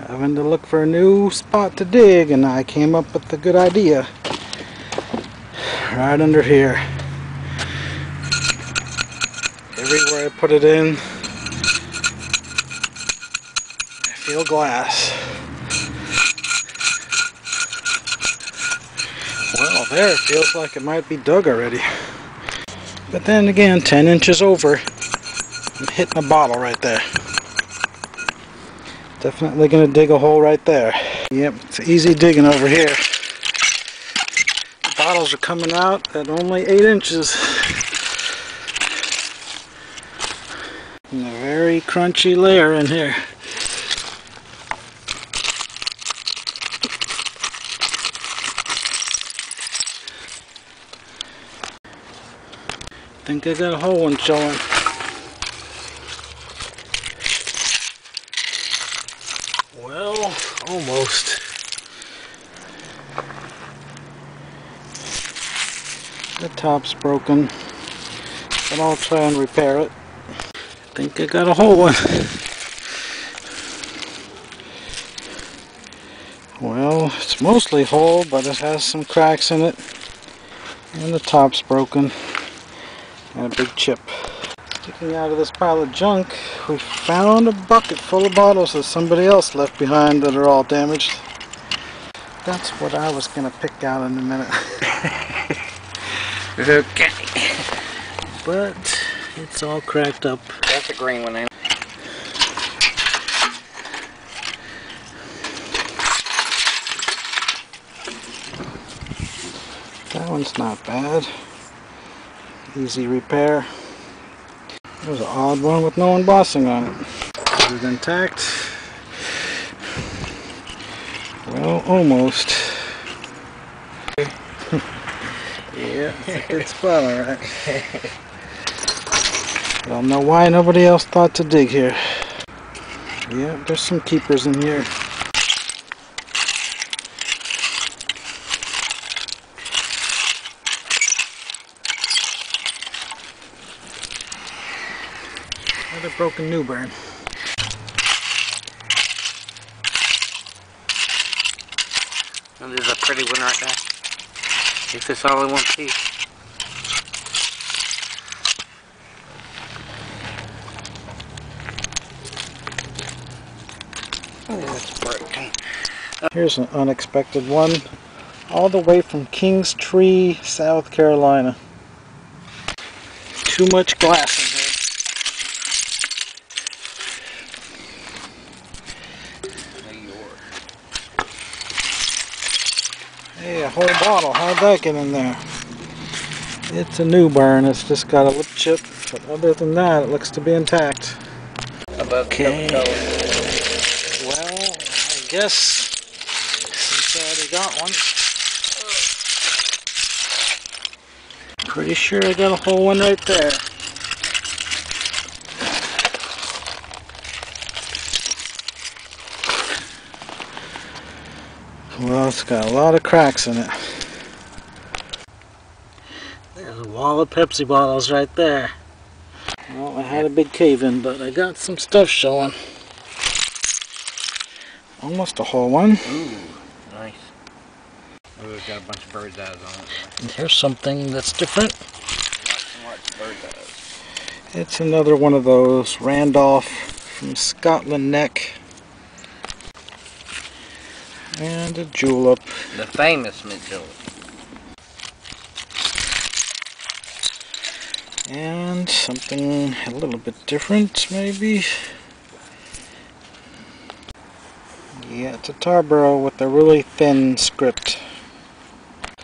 having to look for a new spot to dig, and I came up with a good idea. Right under here. Everywhere I put it in, I feel glass. Well, there it feels like it might be dug already. But then again, 10 inches over, I'm hitting a bottle right there. Definitely going to dig a hole right there. Yep, it's easy digging over here. The bottles are coming out at only 8 inches. And a very crunchy layer in here. I think I got a whole one showing. Well, almost. The top's broken, but I'll try and repair it. I think I got a whole one. Well, it's mostly whole, but it has some cracks in it, and the top's broken. And a big chip. Sticking out of this pile of junk, we found a bucket full of bottles that somebody else left behind that are all damaged. That's what I was going to pick out in a minute. Okay. But it's all cracked up. That's a green one, ain't it? That one's not bad. Easy repair. There's an odd one with no embossing on it. Is it intact? Well, almost. Yeah, it's a good spot, alright. I don't know why nobody else thought to dig here. Yeah, there's some keepers in here. Another broken new burn. And there's a pretty one right there. Is this all in one piece? Oh, it's broken. Here's an unexpected one. All the way from Kings Tree, South Carolina. Too much glass in here. Hey, a whole bottle. How'd that get in there? It's a new burn. It's just got a lip chip. But other than that, it looks to be intact. Okay. Well, I guess since I already got one, pretty sure I got a whole one right there. Well, it's got a lot of cracks in it. There's a wall of Pepsi bottles right there. Well, I had a big cave-in, but I got some stuff showing. Almost a whole one. Ooh, nice. Oh, it's got a bunch of bird's eyes on it. And here's something that's different. Lots bird's eyes. It's another one of those Randolph from Scotland neck. And a julep. The famous mint julep. And something a little bit different, maybe. Yeah, it's a Tarboro with a really thin script. I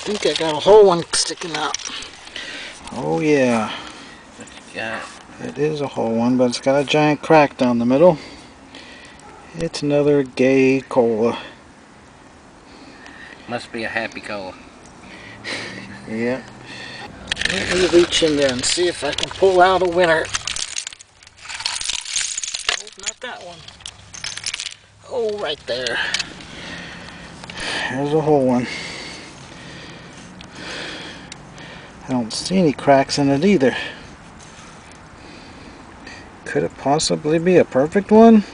think I got a whole one sticking out. Oh yeah. Yeah. It is a whole one, but it's got a giant crack down the middle. It's another gay cola. Must be a happy cola. Yeah. Let me reach in there and see if I can pull out a winner. Oh, not that one. Oh, right there. There's a whole one. I don't see any cracks in it either. Could it possibly be a perfect one?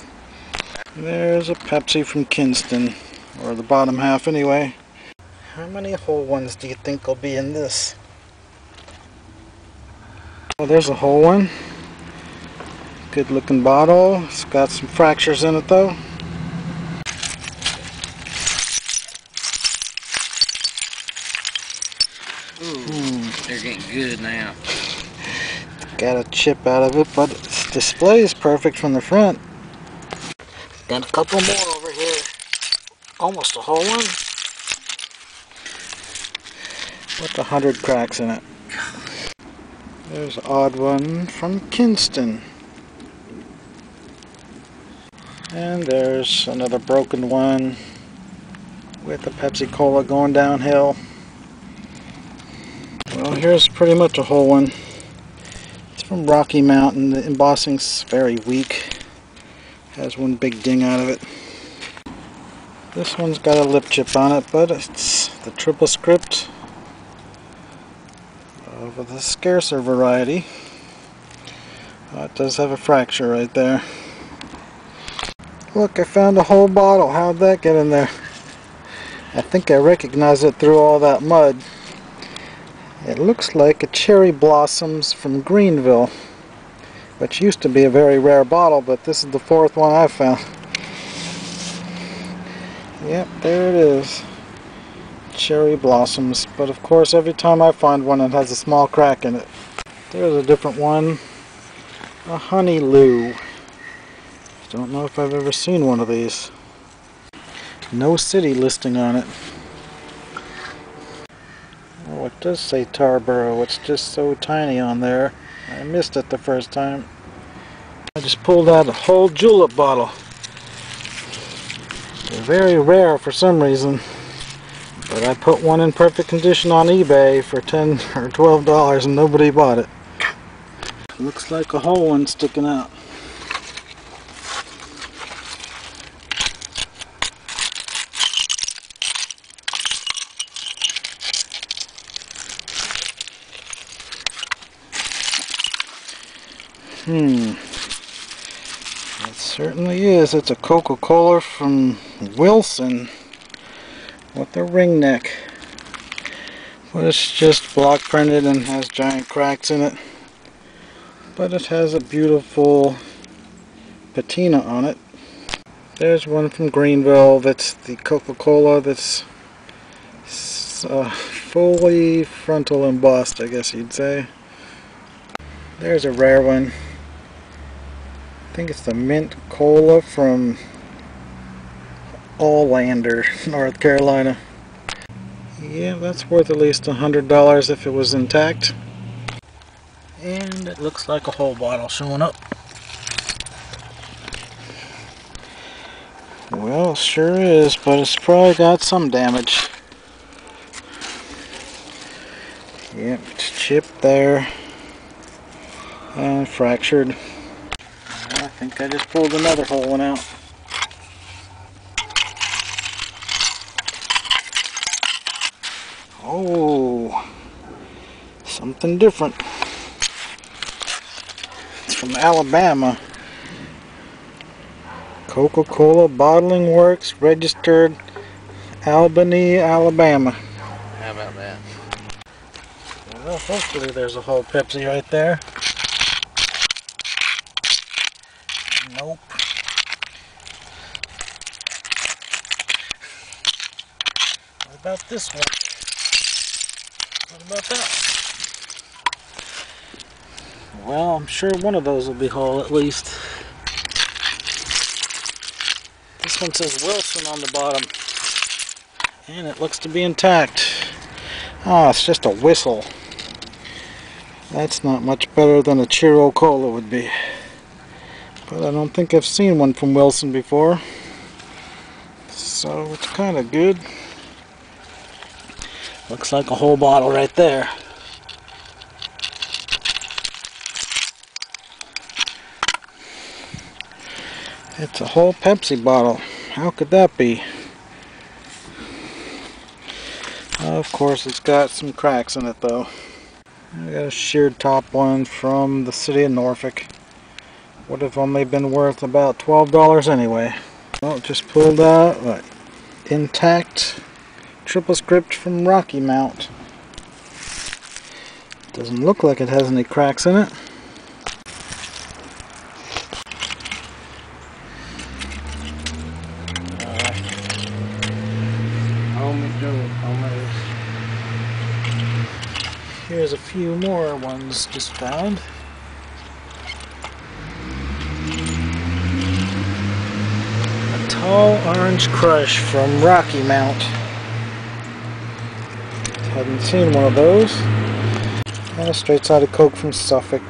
There's a Pepsi from Kinston, or the bottom half anyway. How many whole ones do you think will be in this? Oh, there's a whole one. Good looking bottle. It's got some fractures in it though. Ooh, they're getting good now. Got a chip out of it, but its display is perfect from the front. Got a couple more over here. Almost a whole one. With 100 cracks in it. There's an odd one from Kinston. And there's another broken one with the Pepsi Cola going downhill. Well, here's pretty much a whole one. It's from Rocky Mountain. The embossing's very weak. Has one big ding out of it. This one's got a lip chip on it, but it's the triple script of the scarcer variety. It does have a fracture right there. Look, I found a whole bottle. How'd that get in there? I think I recognize it through all that mud. It looks like a cherry blossoms from Greenville, which used to be a very rare bottle, but this is the fourth one I've found. Yep, there it is. Cherry blossoms. But of course, every time I find one, it has a small crack in it. There's a different one. A honey lou. Don't know if I've ever seen one of these. No city listing on it. Oh, it does say Tarboro. It's just so tiny on there. I missed it the first time. I just pulled out a whole julep bottle. They're very rare for some reason, but I put one in perfect condition on eBay for $10 or $12 and nobody bought it. Looks like a whole one sticking out. It certainly is. It's a Coca-Cola from Wilson with a ring neck. But it's just block printed and has giant cracks in it. But it has a beautiful patina on it. There's one from Greenville that's the Coca-Cola that's fully frontal embossed, I guess you'd say. There's a rare one. I think it's the Mint Cola from Allander, North Carolina. Yeah, that's worth at least $100 if it was intact. And it looks like a whole bottle showing up. Well, it sure is, but it's probably got some damage. Yep, it's chipped there and fractured. I think I just pulled another whole one out. Oh, something different. It's from Alabama. Coca-Cola Bottling Works, registered Albany, Alabama. How about that? Well, hopefully there's a whole Pepsi right there. Nope. What about this one? What about that? Well, I'm sure one of those will be whole at least. This one says Wilson on the bottom. And it looks to be intact. Ah, it's just a whistle. That's not much better than a Chiro Cola would be. But I don't think I've seen one from Wilson before. So it's kind of good. Looks like a whole bottle right there. It's a whole Pepsi bottle. How could that be? Of course, it's got some cracks in it though. I got a sheared top one from the city of Norfolk. Would have only been worth about $12 anyway. Well, just pulled out what, intact triple script from Rocky Mount. Doesn't look like it has any cracks in it. Here's a few more ones just found. A tall orange crush from Rocky Mount. Hadn't seen one of those. And a straight sided Coke from Suffolk.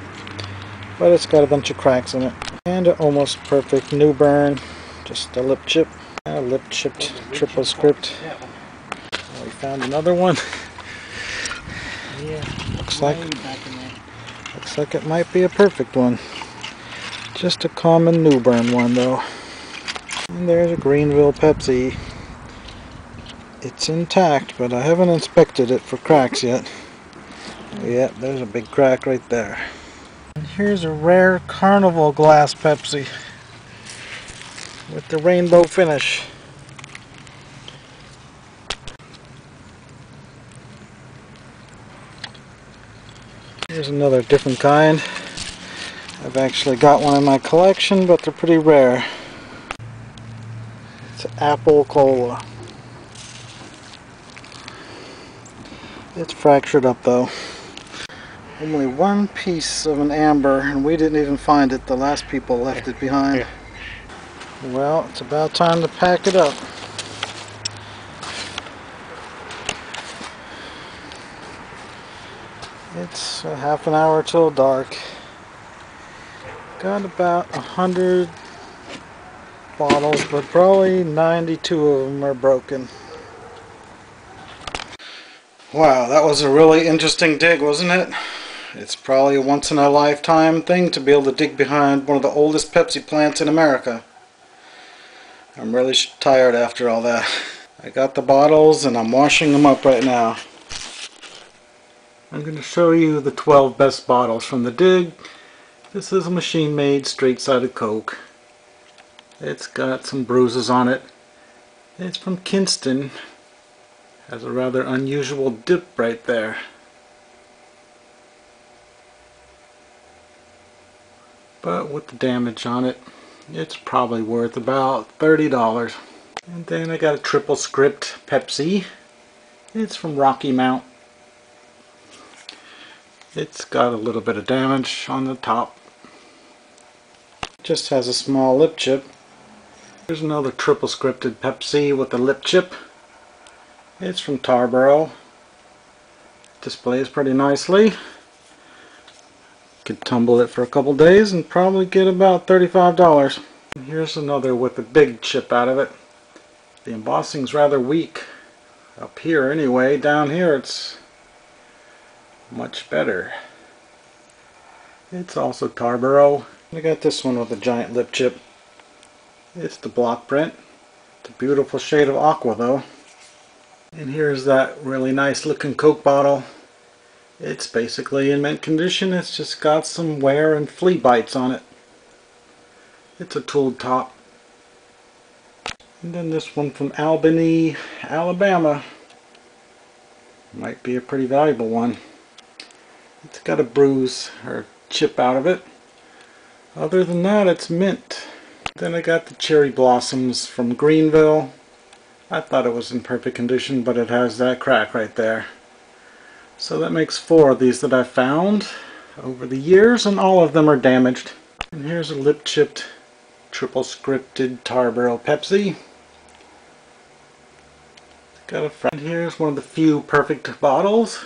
But it's got a bunch of cracks in it. And an almost perfect new burn. Just a lip chip. A lip chipped triple script. We found another one. Yeah. Looks like it might be a perfect one. Just a common new burn one though. And there's a Greenville Pepsi. It's intact, but I haven't inspected it for cracks yet. Yeah, there's a big crack right there. And here's a rare Carnival glass Pepsi with the rainbow finish. Here's another different kind. I've actually got one in my collection, but they're pretty rare. It's apple cola. It's fractured up though. Only one piece of an amber, and we didn't even find it. The last people left it behind. Well, it's about time to pack it up. It's a half an hour till dark. Got about 100 bottles, but probably 92 of them are broken. Wow, that was a really interesting dig, wasn't it? It's probably a once in a lifetime thing to be able to dig behind one of the oldest Pepsi plants in America. I'm really tired after all that. I got the bottles and I'm washing them up right now. I'm going to show you the 12 best bottles from the dig. This is a machine-made straight-sided Coke. It's got some bruises on it. It's from Kinston. Has a rather unusual dip right there. But with the damage on it, it's probably worth about $30. And then I got a triple script Pepsi. It's from Rocky Mount. It's got a little bit of damage on the top. Just has a small lip chip. Here's another triple scripted Pepsi with a lip chip. It's from Tarboro. Displays pretty nicely. Could tumble it for a couple days and probably get about $35. And here's another with a big chip out of it. The embossing's rather weak. Up here anyway. Down here it's much better. It's also Tarboro. I got this one with a giant lip chip. It's the block print. It's a beautiful shade of aqua though. And here's that really nice looking Coke bottle. It's basically in mint condition. It's just got some wear and flea bites on it. It's a tooled top. And then this one from Albany, Alabama. Might be a pretty valuable one. It's got a bruise or chip out of it. Other than that, it's mint. Then I got the cherry blossoms from Greenville. I thought it was in perfect condition, but it has that crack right there. So that makes 4 of these that I found over the years, and all of them are damaged. And here's a lip chipped triple scripted Tarboro Pepsi. Got a friend. Here's one of the few perfect bottles.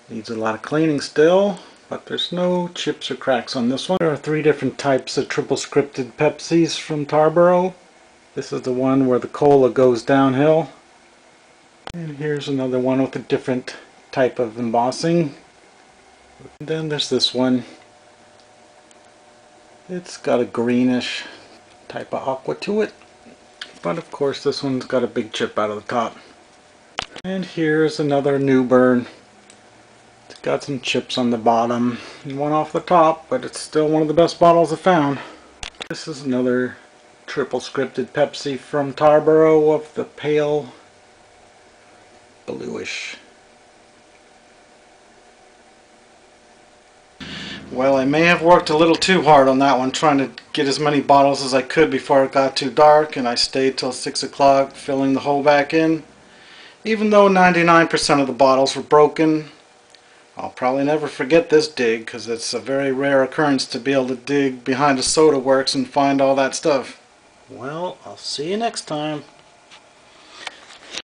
Needs a lot of cleaning still, but there's no chips or cracks on this one. There are 3 different types of triple scripted Pepsis from Tarboro. This is the one where the cola goes downhill. And here's another one with a different type of embossing. And then there's this one. It's got a greenish type of aqua to it. But of course this one's got a big chip out of the top. And here's another new burn. It's got some chips on the bottom and one off the top, but it's still one of the best bottles I found. This is another triple scripted Pepsi from Tarboro of the pale bluish. Well, I may have worked a little too hard on that one, trying to get as many bottles as I could before it got too dark, and I stayed till 6 o'clock filling the hole back in. Even though 99% of the bottles were broken, I'll probably never forget this dig, because it's a very rare occurrence to be able to dig behind a soda works and find all that stuff. Well, I'll see you next time.